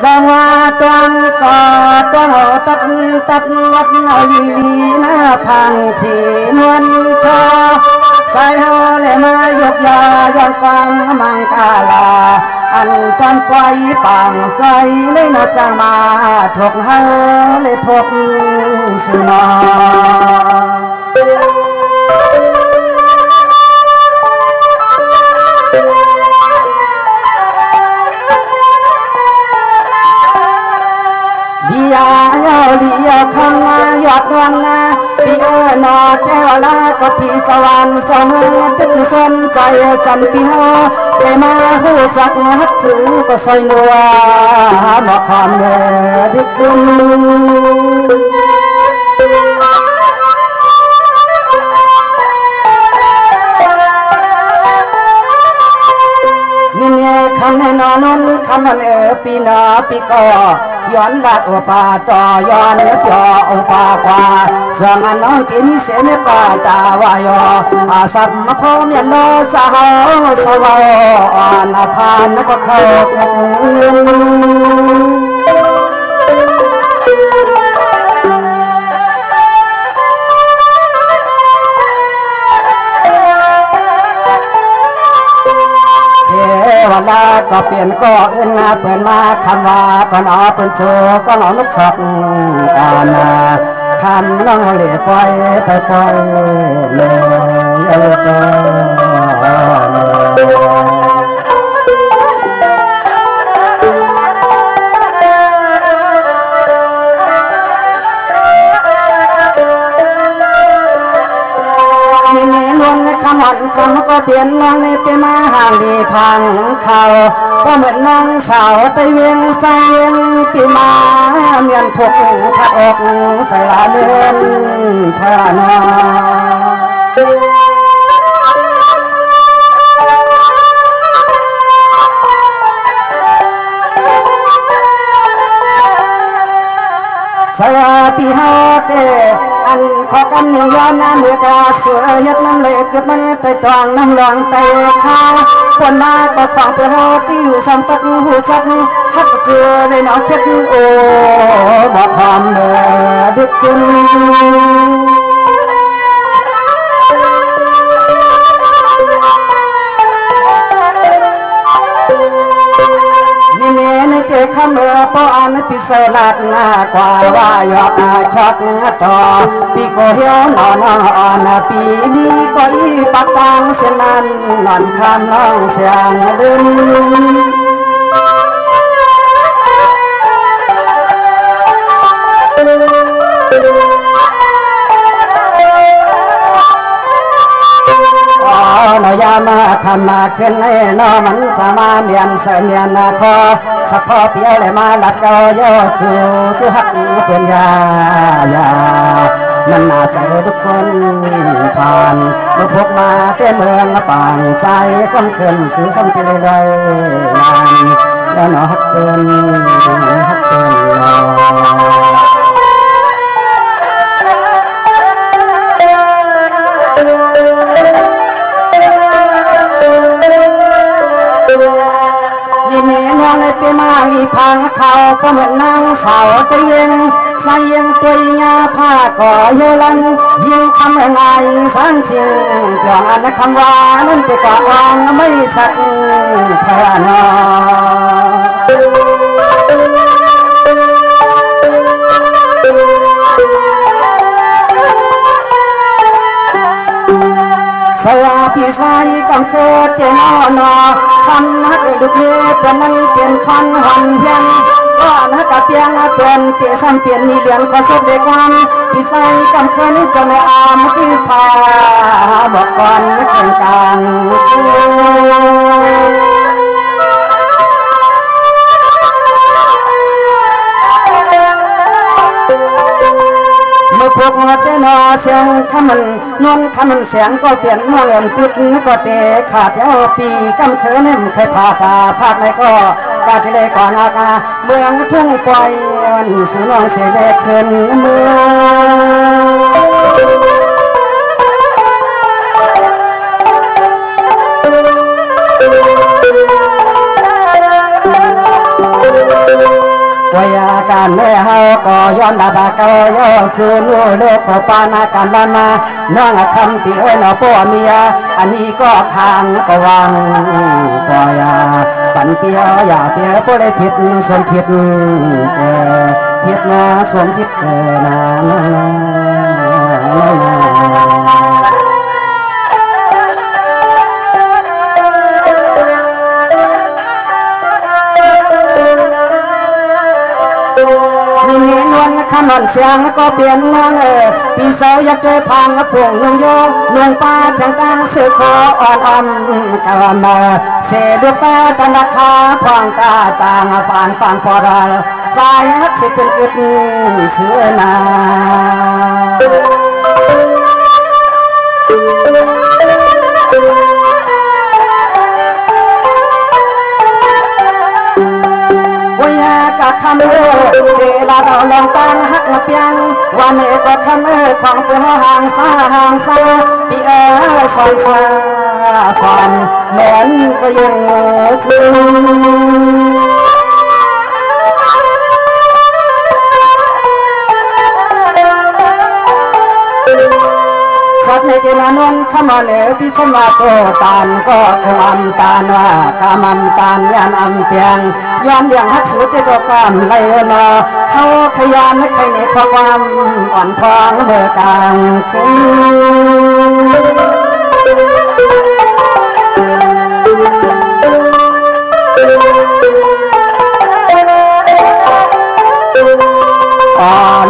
สังวาตังก่อตัวตัดวัดลีนาพังชีนวลชอใส่เฮาเลยมายกยาย้อนกวางมังกาลาอันตอนปล่อยปังใจเลยนจังมาถกเฮาเลยถกสุนอลียาข้างมายอดนวลนาปีนอแก้วลาก็พี่สวรรค์สองตึกสนใจจันปีเฮาได้มาหูจักฮัดจือก็ซอยนัวหมอคำเมื่อดิคุณนี่เนี่ยคำในนอนนั้นคำนั้นปีนาปีก็ย้อนลาดอุปาต่อย้อนจ่ออุปากว่าส่วนอันน้องที่มีเสียไม่ป่าตาวายอาสับมาพอมยันโลสาวสวาอ่อนพานก็เข้าวันละก็เปลี่ยนก็อื่นเปิดมาคำว่าก่อนเปิดโซ่ก็หลอกลูกช็อกกันคำน้องเหลี่ยปล่อยไปปล่อยคำก็เปลี่ยนลองในเป็นมาห่างดีพังเขาก็เหมือนนางสาวไปเวียงใส่ปีมาเมียนพกพระอกใส่ลาเดินพระนาสยาปีฮาเตอันขอกันหนึ่งย้อนน้ำเมื่อตาเสือเฮ็ดน้ำเล็กเกิดมันไตตองน้ำหลวงไตข้าคนมาก็ของเพื่อเฮาที่อยู่สัมปักหูจักฮักเจอในน้องเพชรโอ้บอกความเมื่อดึกขึ้นเจ้าข้าเมื่อป้อนพิเศษลัดหน้ากว่าว่ายอดช็อตต่อปีก็เหี่ยวนอนอ่อนปีนี้ก็อีปักตังเส้นนั้นนอนคำน้องเสียงลืมนอยามาคำมาขึ้นในนอมันจะมาเมียนเสมียนคอสักพอเพียวเลยมาหลัดเกาโยจูฮักเป็นยามันน่าใจทุกคนผ่านลูกพกมาเต้เมืองป่างใจก้มขึ้นสู่สัมผัสเลยงานแล้วนอฮักเป็นเป็นมาอีพังเขาก็เหมือนนางสาวตะเยงใส่ยังตัวยาผ้าก่อเยลันยิงคำง่ายสันชิงเกี่ยวอันคำว่านั้นไปกว่าอ่างไม่สักแค่นอสวาพี่สายกำเคิดเจนอนอคำฮักดุกเล่เป็นนั้นเปลี่ยนควันหันเพียงก็ฮักเปียงเปลี่ยนเตะซ้ำเปลี่ยนนี่เดือนขอสบเด็กวันพี่สายกำเคิดนี่จะในอามที่พาบอกก่อนไม่เก่งกลางพวกเต้นเสียงคำมันนวลคำมันเสียงก็เปลี่ยนเมื่อเงินติดก็เตะขาดแล้วปีกำเขินเนี่ยเคยพาตาภาคไหนก็กาที่เลยก่อนอากาเมืองทุ่งปล่อยวันสู่น้องเสด็จขึ้นเมือง วิยาการเล่เฮาก็ย้อนดาบเกาย้อนสู่นู่โลกขอปานาการบ้านมาน้องคำปีนอพ่อเมียอันนี้ก็ทางก็วังปอยาปันเปียอย่าเปียบ่ได้ผิดส่วนผิดผิดนะส่วนผิดนะนอนเสียงก็เปลี่ยนมาปีเสาอยากเจอพังปุ่งนุ่งโยนุ่งป้าแข่งกลางสื่อคออ่อนกะมาเสดูตาตันราคาพองตาต่างปานปานพอราสายฮักสิเป็นอึดเสือนาคำเดลาเราลองตั้งหักมาเปียงวันนี้ก็คำของเพื่อห่างซาปีสอนสอนเหมือนก็ยังจริงสัตว์ในเจนานนขมานพิสมาโตตานก็คงอันตานว่ากามันตานยันอันเปียงย้อนเลี้ยงฮักสูตรก็ความไหลนอเขาขยันใครในความอ่อนพองเมื่อกลางคื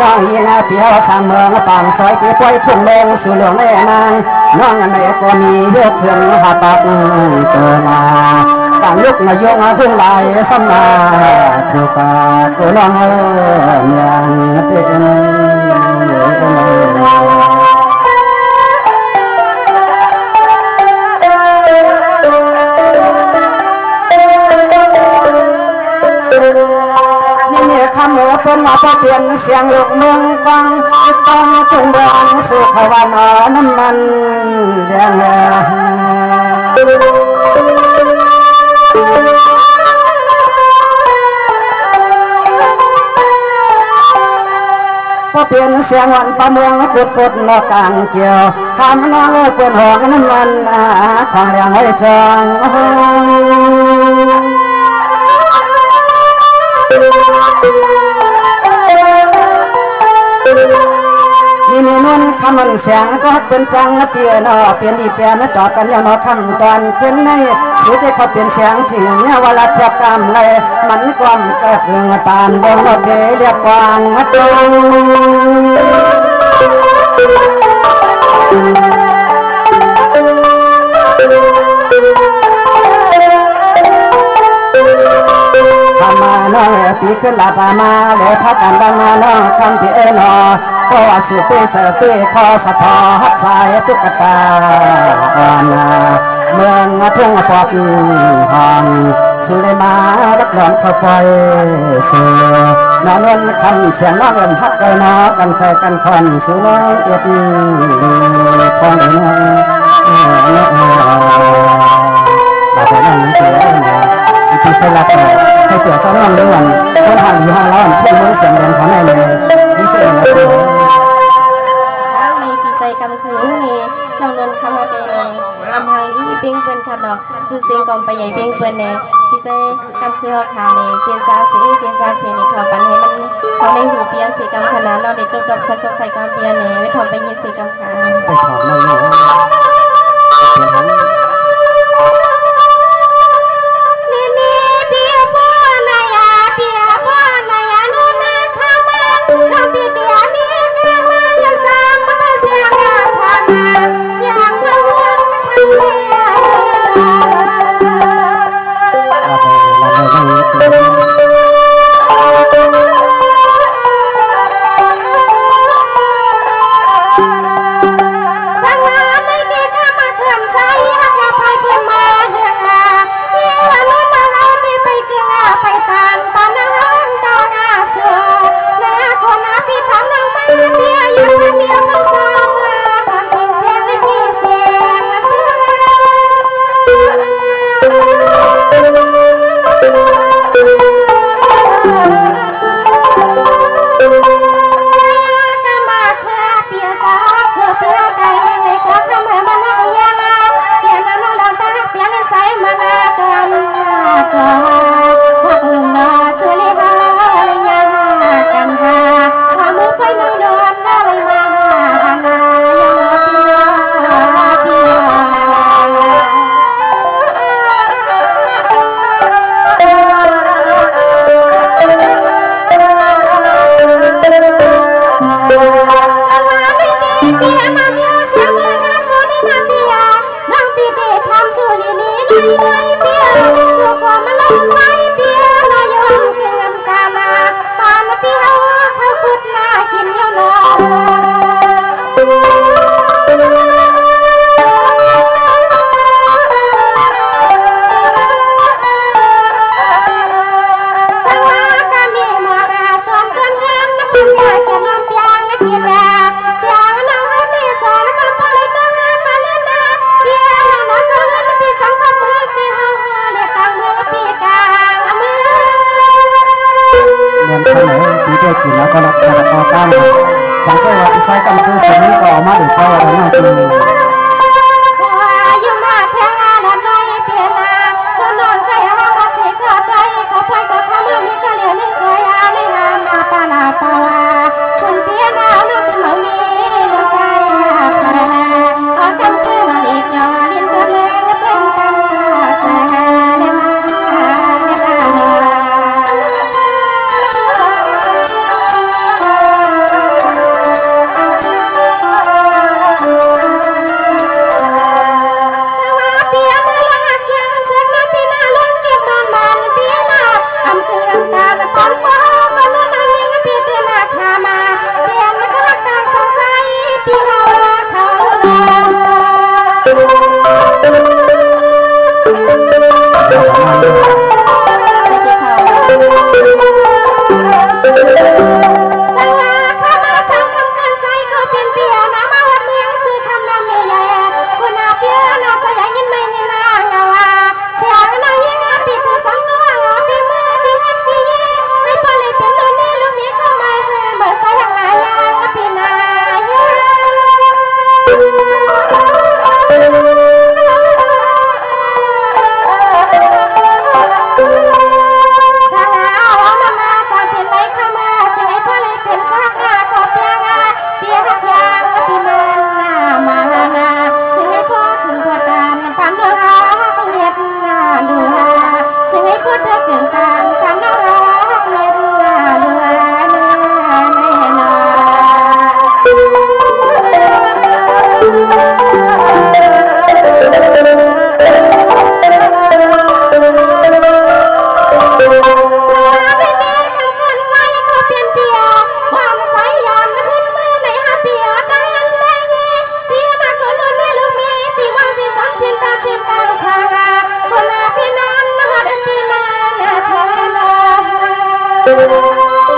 น้องยิงเปียวสามเมืองปางซอยที่ปล่อยทุ่งลงสู่หลวงแม่นางน้องอันไหนก็มียกเครื่องหาปักเกินมาการลุกนายงหุ่งไหลสำนาถูกปากกูน้องยังเป็นคำว่าเป็นมาเปลี่ยนเสียงลูกเมืองฟังต้องจุงเบืองสู่ขวานอน้ำมันแดงพอเปลี่ยนเสียงวันประเมืองกดนอกกลางเกี่ยวคำน้องเปลี่ยนหองน้ำมันของแรงให้จังนี่นุ่นคำมันเสียงก็เป็นจังเปลี่ยนเปลี่ยนดีเปลี่ยนจอดกันยังนอคำตอนขึ้นในสุดที่เขาเปลี่ยนเสียงจริงเนี่ยเวลาเทียบกำเลยมันความเกิดเรื่องตามบนรถเดเรียกกวางตรงมาน้องปีขึ้นลาปามาเลยพักกันดังมาน้องคำที่นอเพราะว่าสุเปเสเปคอสะพอฮักสายตุ๊กตาอ่อนเมืองทุ่งปอบหองสุเลมารักหลอนเข้าไฟเสือนอนวนคำเสียงน้องเอิญฮักเกนอกันใจกันคอนสุน้อยเอ็ดพองเนาแต่ตอนนั้นนี่คือที่เคยรับให้เกิดซ้ำน้ำเรื่องคนทางอยู่ห้องร้อนที่มือเสียงแรงของแม่เลยพิเศษเลยมีปีไซกำคืนมีเราเดินคำว่าเตเนอำไฮอีเปียงเปิ้นค่ะดอกซื้อเสียงกองไปใหญ่เปียงเปิ้นเนปีไซกำคือขาเนเสียนซาเสียในถอปันให้มันเขาในหูเปียเสียกำขนาดเราเด็ดตบดอกผสมใส่กำเปียเนไม่ถอไปยินเสียกำขาไปถอดเลยสังหารในเกกามาเขื่อนใจ นทางไหนปีเดียวกินแล้วก็รับการต่อต้านสังเกตว่าอิสระกรรมคือสิ่งนี้ก็ออกมาถึงไปแล้วนะจริงอยู่มาแพงงานน้อยเปลี่ยนนาแล้วนอนใจห้องมาเสียก็ได้ก็ไปก็ทำเรื่องนี้ก็เหลียวนี่เคยอาในงานนาปาลาปาวาคนเปลี่ยนนาน้องเป็นเหมือนมีน้องใจแพ้เอาจำคือมาอีกยอเลี้ยงตัวเล็กเป็นกันแซ่เลี้ยง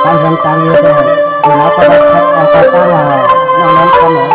การเรียนการเรียนเนี่ยเราก็ได้คัดเอาไปตั้งน้องนั้นกันเนี่ย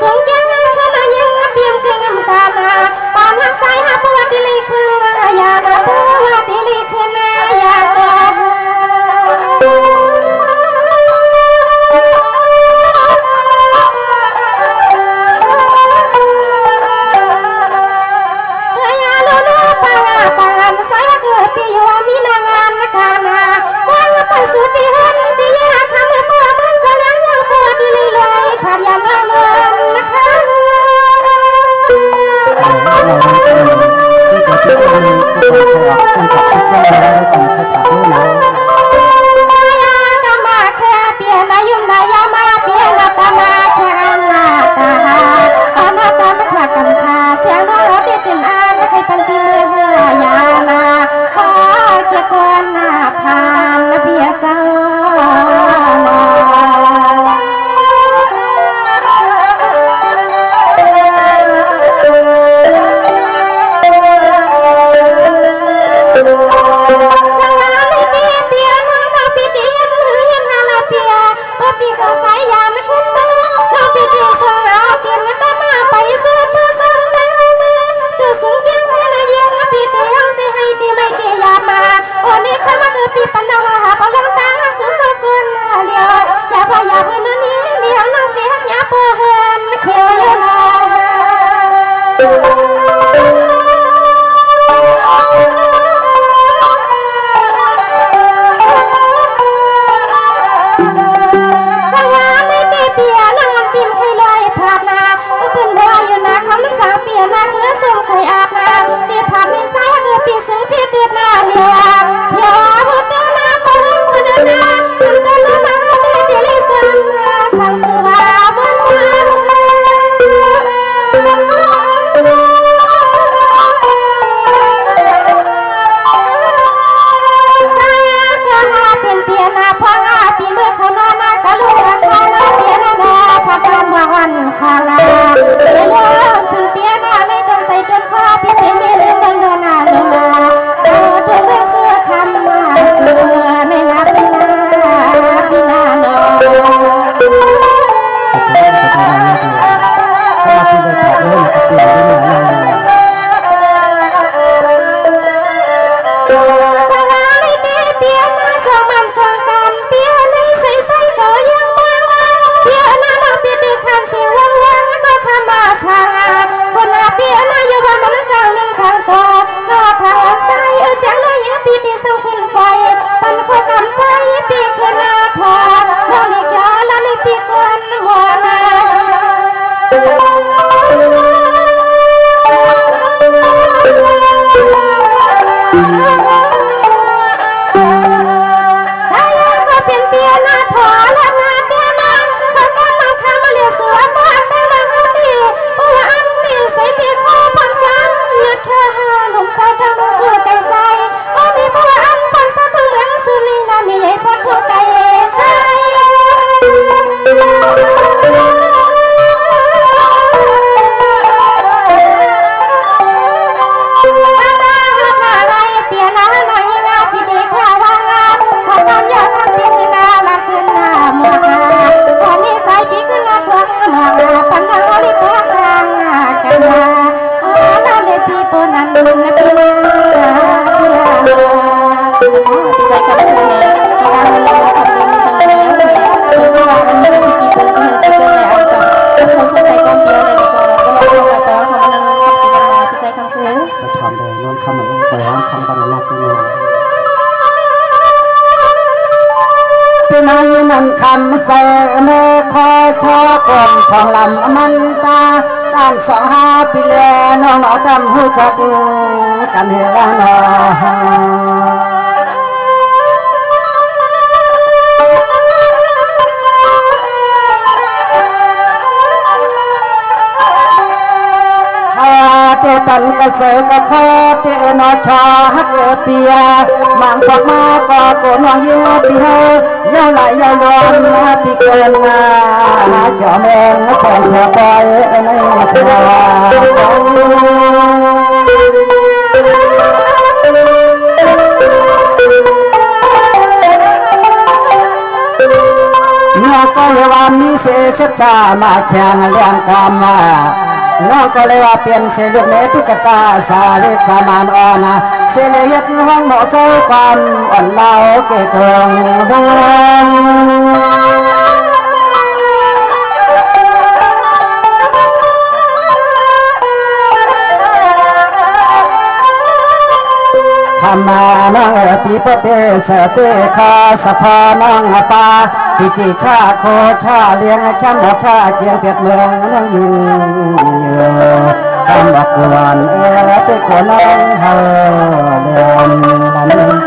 สงแก่ขณะยังเพียงคือน้ำตา มันกับสุดยอดเลยก่อนค่อยปรับด้วยนะ คำเสนอคอชอกลมของลำมันตาด้าน25 ปีแล้วน้องเอาดำหูจักกันเฮลานอเตตันกระเสกระคอเตนอชาฮักเปียมังพอกมาก็โกนวงยิงปีเฮยาวไหลยาวรวมปีเกินมาจอมเองแผ่นแถวไปในแถวน้องก็เฮวามีเสษจามาแข่งเลี้ยงกามาน้องก็เลยว่าเปลี่ยนเสลูกเมตุกตาสาเล็กสามานอ่อนเสเลเฮ็ดห้องเหมาะเจ้าความอ่อนเล่าเกกงดวงคำมาน้องปีปเปเสเปคาสภาน้องปาพิธีข้าโคข้าเลี้ยงแค่หมอข้าเกียงเปียดเมืองน้องยิงสามบักกวนเป ไปกวนน้องเฮาเดือนนั้น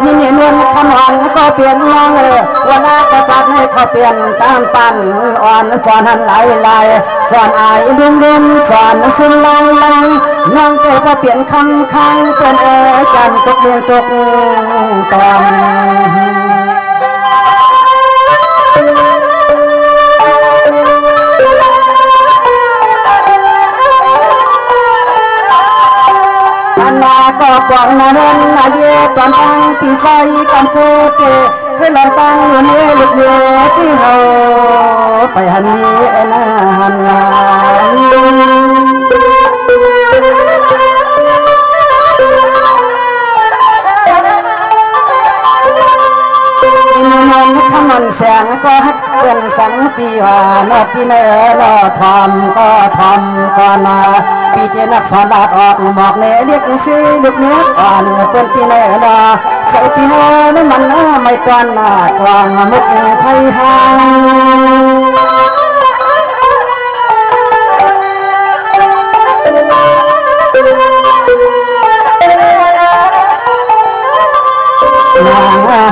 นี่เนี่ยนวลคำอ่อนก็เปลี่ยนน้องวันละก็จัดให้เขาเปลี่ยนตามปั่นอ่อนสอนหันไหลสอนอายดุมสอนสุนลังน้องเก๋ก็เปลี่ยนคำคังเป็นจันตกเรียงตกตอนก็กวางนาเดินนาเย่ตอนตั้งปีไฟกันเคเกคือหลังตั้งอยู่นี่ลูกเมียที่เฮาไปหันนี้นะหันลานคำมันแสงก็ฮักเป็นสังปีว่านอปีเนอทอมก็ทอมก็นาปีเจนักสอนลาดออกหมอกเนเรียกซื้อลูกเนื้ออ่อนเป็นปีเนอใส่ปีเฮนี่มันไม่ตอนหน้ากลางมุกไทยหาง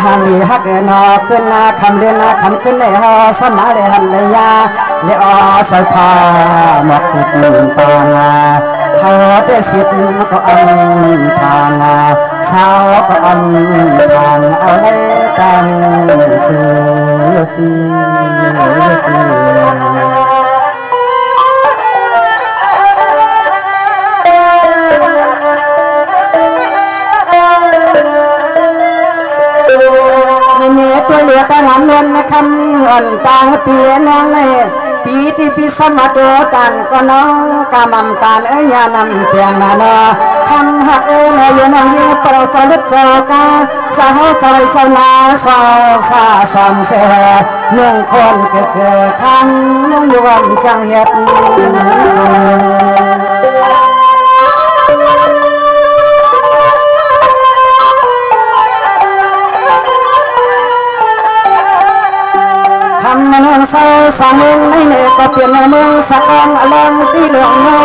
ฮันลีฮักนอขึ้นนาคำเรียนนาคำขึ้นในฮอสมาเลหันเลยยาเลอสอยพาหมอกติดตางาเธอได้สิบก็อันทางสาวก็อันทางเอาเลยกันสุปีตัวเหลือแต่งานเงินคำอ่อนต่างปีเลี้ยนางเลยปีที่ปีสมัติกันก็น้องกำมั่นกันยานำเตียงนานาคำหักนอยู่น้องยิ่งเปิดจลุดจกาสาวใจสนาสาวสาสามเสเนื่องคนเกิดคำน้องอยู่วันจังเฮ็ดเมืองเศร้าสังเมืองในเนก็เปลี่ยนเมืองสักองอลังที่เหลืองนอ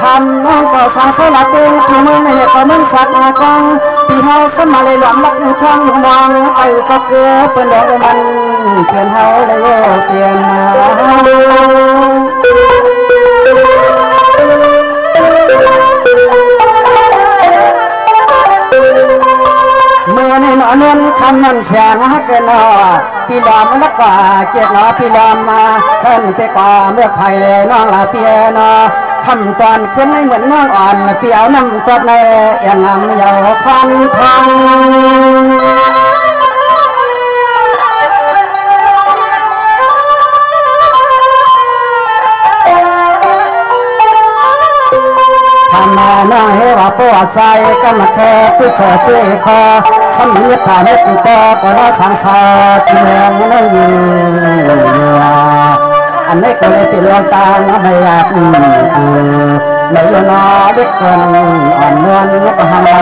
คำน้องก็สังสลับเองที่เมืองในเนก็เมืองสักกองปีเฮาสมาเลยหลอมลักทองมองไอ้ก็เกลือเป็นดอกมันเปลี่ยนเฮาเลยเปลี่ยนเมื่อในนอนนคำมันเสียงฮักนอปีลอมนักกว่าเกียรตินอปีลอมมาเส้นไปกว่าเมื่อไผ่น้องลาเปียนอคำตอนขึ้นให้เหมือนน้องอ่อนเปียวน้ำกรดในอย่างงามยาวควันทองทำมาน้องเฮว่าปวดใจก็มาแค่พิเศษด้วยคอสมิธาเนตุตก็น่าสังสารเมืองนั่งอยู่อันนี้ก็เลยติดลมตาไม่อยากไม่ยอมนอเด็กคนอ่อนนวลก็ทำเรา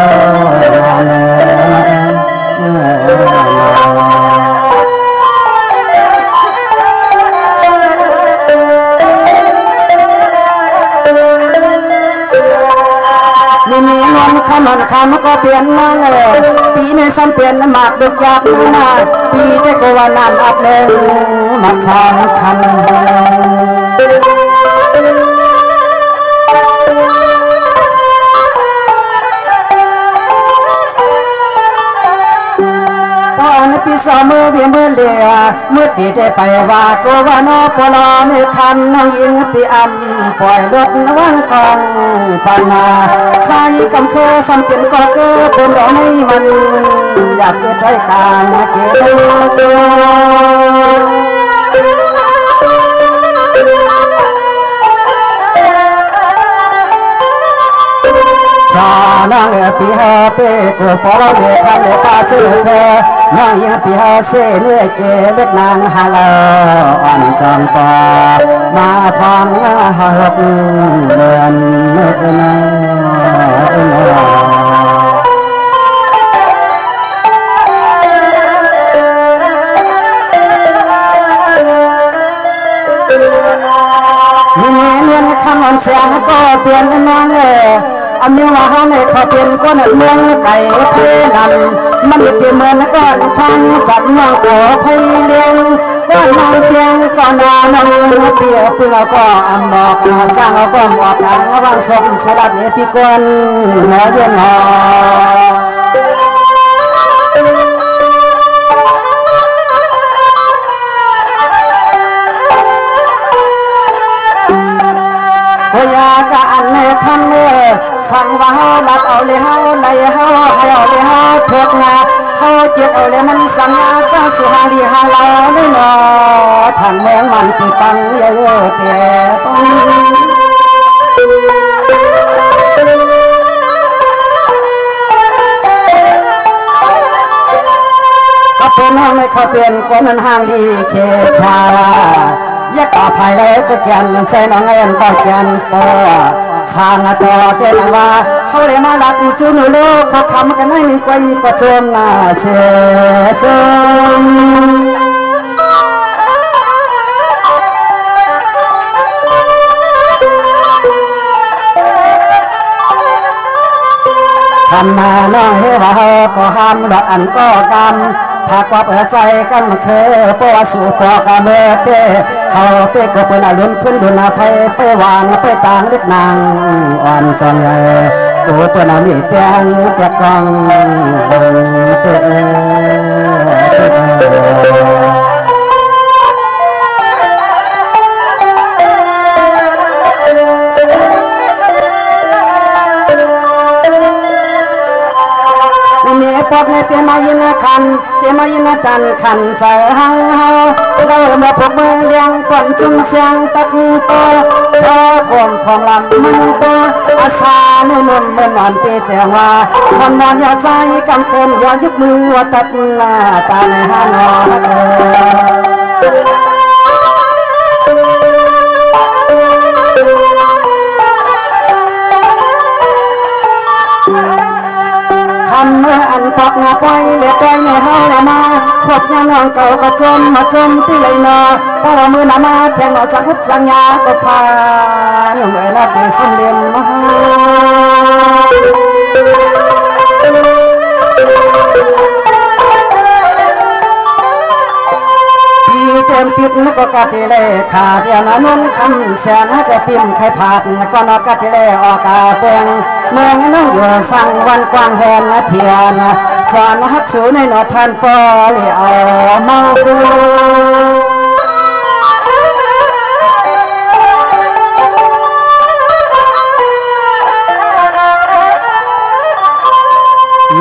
นี่มีนวลคำมันคำก็เปลี่ยนมาเลยปีในซ้ำเปลี่ยนหมากดุกยักษ์นาปีได้ก็ว่าน้ำอับหนึ่งมาทางคำปีสองมือเวียนมือเลียมือตีได้ไปว่าก็ว่านอปลอไม่คันน้องยิงปีอันปล่อยรถระวังกองปานาใส่กำเคอสัมเปลี่ยนก็เกิดเป็นดอกไม่มันอยากเกิดด้วยการเกี่ยวนางปีฮาเป้กูพอเราเดือดคันเดือดป้าเชื่อเธอนางยังปีฮาเซ่เนื้อเกล็ดนางฮาลาอ่อนจำปามาพังฮาลกเดินเนื้อ นนางอันนี้ว่าเขาในเขาเป็นคนเมืองไก่เพื่อนำมันเป็นเหมือนก้อนพังจำนองขอไผ่เลี้ยงก้อนนางเพียงก้อนนางเปียเปลือกก็อำบอกสร้างก็บอกกันระวังชมสวัสดีพี่กวนหมอเย็นหออยากกันในคำสั่งว่าเฮาลัดเอาเลยเฮาไล่เฮาให้เอาเลยเฮาเพิกงาเฮาเจ็บเอาเลยมันสัญญาจะสุหาดีหาเราเลยเนาะทางเมืองมันตีปังเยอะๆแต่ต้องเป็นห้องไม่เขาเป็นคนนั้นห้างดีเคชายักษ์ป่าภายเลยก็แกนใส่น้องเงินก็แกนปอสานต่อเดินว่าเขาเลยมาลักซูนุโลเขาคำกันให้หนึ่งกว่าอีกก็เชิญนาเสียสมทำมาน้องเฮว่าเฮาก็ห้ามดอกอันก็กำพากว่าเปิดใจกันเคยปวสู่ปอกาเมเตเฮาเป้ก็เป็นอารมณ์ขึ้นดุนาภัยไปวางไปต่างลึกนางอ่อนจนใหญ่กูเป็นอามีเตียงเตียกองเตปอกในเปียมายินคันเปียมายินจันขันใส่หังเฮาเรามาพกมือเลี้ยงก่อนจุ่มเสียงตักโตพอผมพองลำมันตัวอาสาเนื้อนุ่มเหมือนนอนปีเตียงว่ามันนอนยาใจกำเคินย้อนยุบมือว่าตัดหน้าตาในหานอเมื่ออันปอกงาปล่อยเลี้ยปล่อยในเฮาละมาขวดยาน้องเก่าก็จมมาจมที่เลยนอเพราะว่ามือหนามาแทงหนอสังหุบสังยาก็พาหนุ่มเอ๋ยนัดดีสันเดียมมาพี่เต็มปิดแล้วก็กะทิเล่ขาเดียวนั้นนคำแสนให้แต่ปิ่มไข่ผัดก็นอกกะทิเล่ออกกาเปียงเมืองน้องอยู่สั่งวันกว้างแหนเทียนสอนฮักสูในหนอทันปอเลยเอาเมาคูล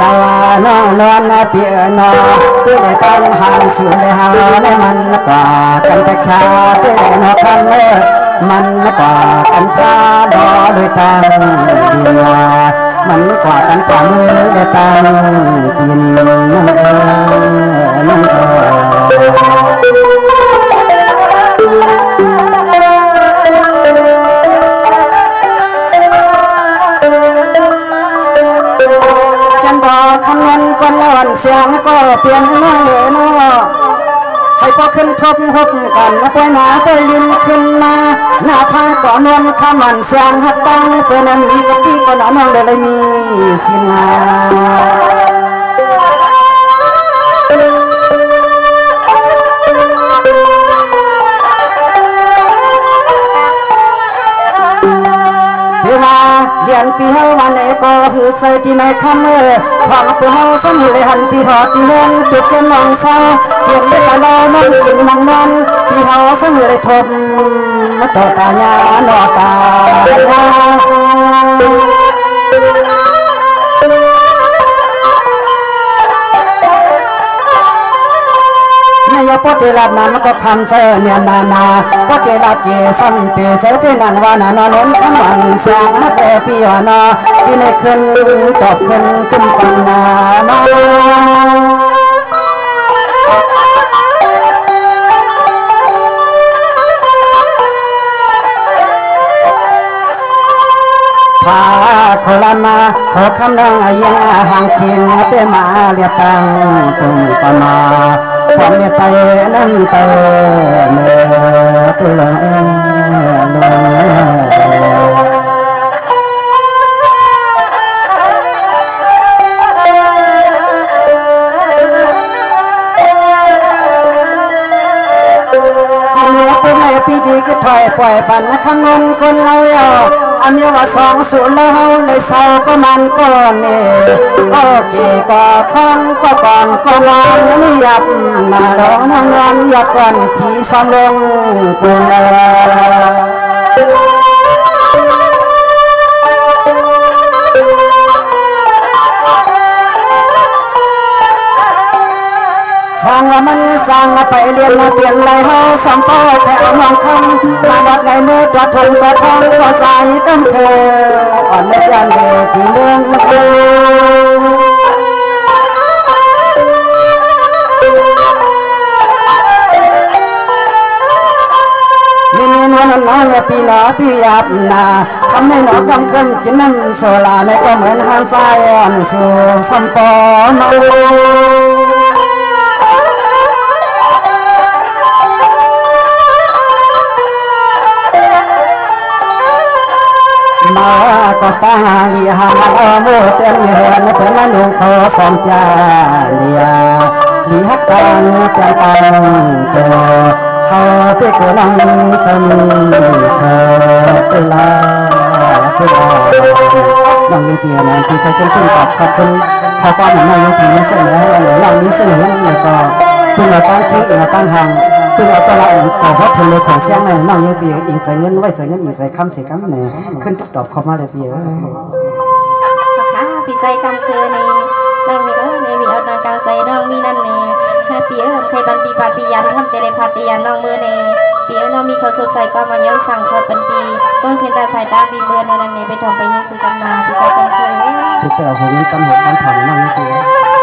าวน้องนวลเปียนอเปียเลยต้องหันสูเลยหาในมันกว่ากันแต่ขาเปียเลยนอคันเมื่อมันกว่ากันพาดอโดยตังดีว่ามันกว่ากันฝ่ามือได้ตังกินนั่นนั่นฉันบอกคำนั้นคนละวันเสียงก็เปลี่ยนน้อยน้อให้พอขึ้นครบหกกันแล้วปล่อยหนาปล่อยลิ้นขึ้นมาหน้าผาก่อนวนคำมันเสียงหักตั้งเพื่อนั้นมีกะทิก็หนาน้องเลยมีสินาเรียนปีเฮาวันเอก็หือใส่ที่ในคำของปีเฮาสมุเลยหันที่หอที่เฮงจุดเช่นน้องเศร้าเรียนได้ตลอดน้องกินมังมันปีเฮาสมุเลยทบมาต่อตาญาหนอตาในปฏิรับนั้นก็คำเสนียนาปฏิรับเกสัมปีเสด็จนันวานานนนคำวันเสียงฮักปีวานาที่ในขึ้นตอบขึ้นตุ้มปันนาพาโคลามาขอคำนองยังห่างเคียงเปมาเรียบตังตุ้มปมาความเมตตานั้นเตเมื่อตัว พี่ดีก็ถอยปล่อยปันนะคำนวณคนเราเยาอันนี้ว่า20แล้วเลยเศร้าก็มันก็นี่ก็เกี่ก็คอนก็ก่อนก็นอนนี่ยับมาร้องน้ำวันยับก่อนผีซ้อมลงกุลสั่งว่ามันสั่งไปเรียนมาเปลี่ยนไรเฮาสัมปอแถวมองคำมาดัดไงเมื่อตัวทงตัวทองก็ใส่ต้นเธออ่อนไม่ยันเดียวที่เมืองมาดูนี่น้องปีหนอพี่ยับนาคำในหนอกำขึ้นกินน้ำโซลาในก็เหมือนหางใจอ่อนสู่สัมปอมามาก็ตาลีหาโมเต็มเหินเป็นละนุ่งขอสอมจาเลียลีฮักตังเต็มตังตัวเขาไปกูนังมีจะมีเธอเวลาน้องยูปีนั้นที่จะขึ้นขอบคุณเขาก็เหมือนน้องยูปีเสนอหรือน้องนี้เสนอแล้วก็เป็นเราตั้งคิดเราตั้งหังเป็นเราตัวเราต่อเพราะเพลงของเสียงในน้องยูปีอิงใส่เงินไว้ใส่เงินอิงใส่คำเสียคำเนี่ยขึ้นดอกเข้ามาเลยพี่ค่ะพี่ใส่คำคือในน้องมีน้องในมีเอานางกาใส่น้องมีนั่นเนี่ยฮะปีเคยบันปีปาปียันทำเตเลพาตียันน้องมือเนี่ยปีน้องมีเขาสุกใส่ก็มาย้อนสั่งเขาเป็นปีต้นเส้นตาสายตาบีเบือนนั่นเนี่ยไปทำไปยังซื้อกันมาพี่ใส่คำคือพี่เต๋อคนนี้ตำรวจตำถังน้องพี่เ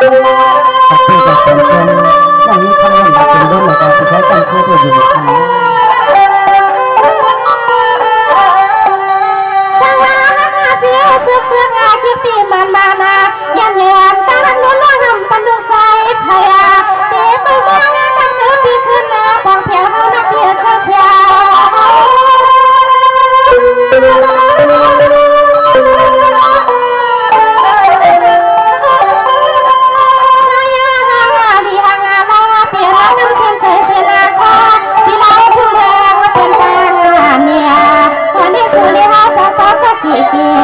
ตัดที่จะเส้นเส้นนั่งนี้เขาเล่นแบบเป็นเล่นเลยแต่ใช้กันคือตัวอยู่ในทางนี้ เสือกอาคิปีมันมานายันยันตาลักนุ่นละหำปันดูใสพยาเตะไปมองกันคือพี่ขึ้นมาปองเพียวเฮานักเพียสักเพียว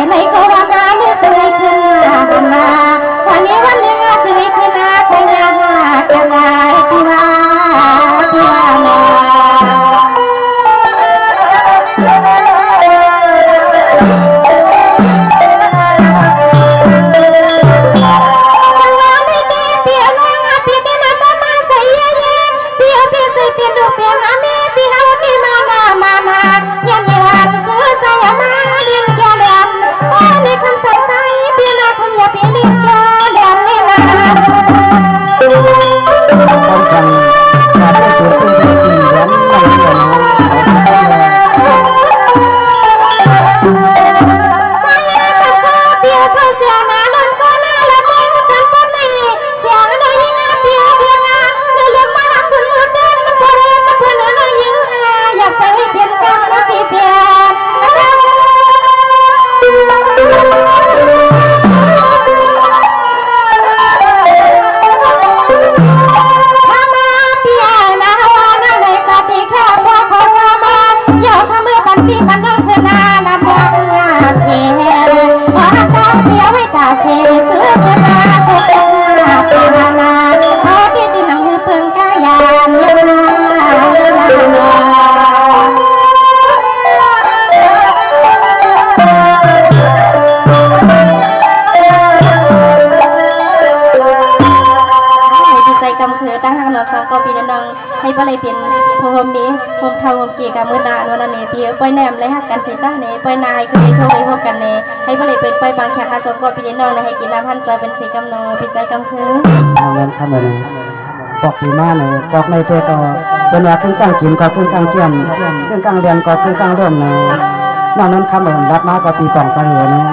ในก็ว่างานนี้สิไม่ขึ้นมาวันนี้วันหนึ่งสิไม่ขึ้นมาใครอยากยังไงที่ว่าเนาะสังวาไม่ดีเปียน้องปีแกนั้นมาใส่เย่เปียพี่ใส่เปียดูเปียน้ำมีปีเฮาพี่มายันยันซื้อใส่มาเลี้ยงแกเลี้ยงในคำใส่ใส่เปียนาคำอย่าเปียเลี้ยงแกเลี้ยงนี่นะต้องสั่งมาได้ตัวตัวได้กินยันไม่เกี่ยวนะใส่กับข้าเปียเธอเสียนาล้นก็น่าละมองกันปนนี่เสียงน้อยยิงเปียเปียงาเนื้อเลือดมาหักคุณมือเดินมาพอเรียนมาเพื่อนน้อยยิงอยากใส่เปียนกันมาปีเปียมันน้องคือนาละมองเพียว่าต้องเพียไว้ตาเสียซื้อเสียมาเสียเสียมาเปียนาเขาที่ดินหนังมือเปิงกายานยันนากำคือตั้งหางนอสังก็ปีนังให้ปลายเป็นพวมีพวเท่าเกี่ยกับมือนานวันนี้ปีปล่อยแนมเลยฮักกันสิต้าเนปล่อยนายคือให้โทรไปพบกันเนให้ปลายเป็นปล่อยบางแขกอาสมก็ปีนังให้กินน้ำพันเซอร์เป็นสีกำนองปีใส่กำคือเอาเงินคำเลยปอกปีมาเนี่ยปอกในเตก็เป็นว่าขึ้นกลางกินก็ขึ้นกลางเกี่ยมขึ้นกลางเรียนก็ขึ้นกลางร่วมเนี่ยนอกนั้นคำเลยรับมาก็ปีกล่องใส่หัวเนี่ย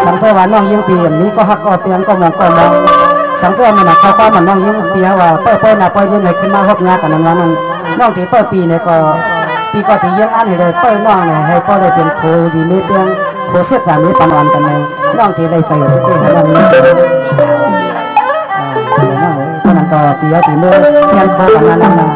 สังเสวาน้องยิ่งปีนี้ก็ฮักก็เปียงก็มองก็มองสังเสริมมันเขาก็มันน้องยิ่งปีว่าเปิ้ลนะเปิ้ลยิ่งเลยขึ้นมาหกงากันนั้นนั้นน้องที่เปิ้ลปีเนี่ยก็ปีก็ที่ยิ่งอันให้เลยเปิ้ลน้องเนี่ยให้เปิ้ลได้เป็นครูดีไม่เพียงครูเสียสามีปนวันกันเลยน้องที่ได้ใส่หัวที่ให้น้องนี้น้องคนนั้นก็ปีเอาตีมือเพียงครูกันนั้นนะ